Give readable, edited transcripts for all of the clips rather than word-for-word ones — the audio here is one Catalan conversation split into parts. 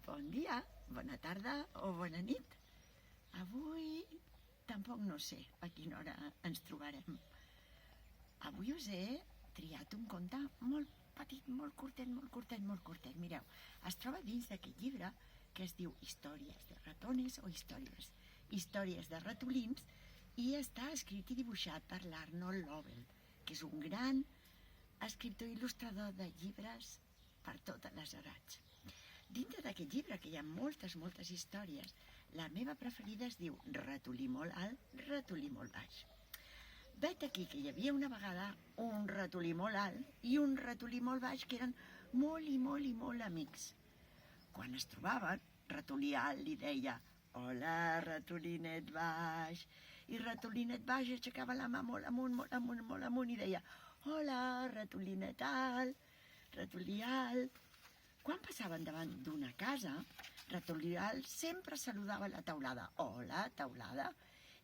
Bon dia, bona tarda o bona nit. Avui tampoc no sé a quina hora ens trobarem. Avui us he triat un conte molt petit, molt curtet. Mireu, es troba dins d'aquest llibre que es diu Històries de ratones o històries de ratolins, i està escrit i dibuixat per l'Arnold Lobel, que és un gran escriptor i il·lustrador de llibres per totes les edats. Dintre d'aquest llibre, que hi ha moltes històries, la meva preferida es diu Ratolí molt alt, ratolí molt baix. Vet aquí que hi havia una vegada un ratolí molt alt i un ratolí molt baix que eren molt amics. Quan es trobaven, ratolí alt li deia «Hola, ratolinet baix», i ratolinet baix aixecava la mà molt amunt i deia «Hola, ratolinet alt, ratolí alt». Quan passaven davant d'una casa, ratolí alt sempre saludava la teulada «Hola, teulada»,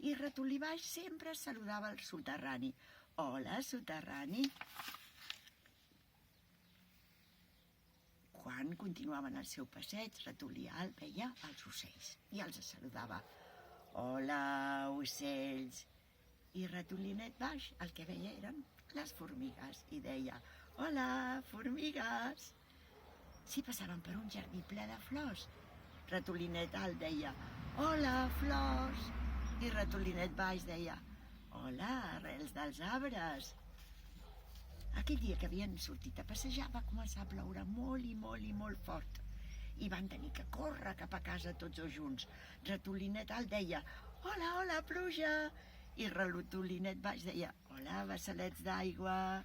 i ratolí baix sempre saludava el soterrani «Hola, soterrani». Quan continuaven el seu passeig, ratolí alt veia els ocells i els saludava «Hola, ocells». I ratolinet baix el que veia eren les formigues i deia «Hola, formigues». Si passaven per un jardí ple de flors, ratolinet alt deia «Hola, flors». I ratolinet baix deia «Hola, arrels dels arbres». Aquell dia que havien sortit a passejar va començar a ploure molt fort i van tenir que córrer cap a casa tots dos junts. Ratolinet alt deia «Hola, hola, pluja». I ratolinet baix deia «Hola, vassalets d'aigua».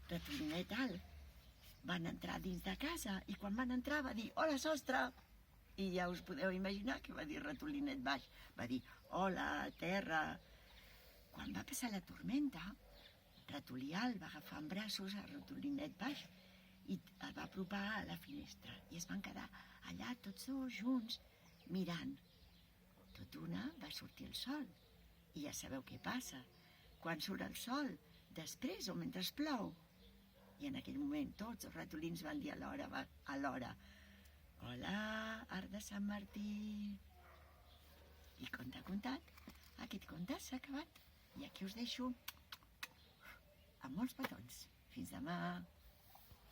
Ratolinet alt van entrar dins de casa i quan van entrar va dir «Hola, sostre». I ja us podeu imaginar què va dir ratolinet baix. Va dir «Hola, terra». Quan va passar la tormenta, ratolí alt va agafar en braços a ratolinet baix i el va apropar a la finestra i es van quedar allà tots dos junts mirant. Tot d'una va sortir el sol i ja sabeu què passa quan surt el sol, després o mentre plou. I en aquell moment tots els ratolins van dir alhora «Hola, arc de Sant Martí». I conte contat, aquest conte s'ha acabat i aquí us deixo amb molts petons. Fins demà.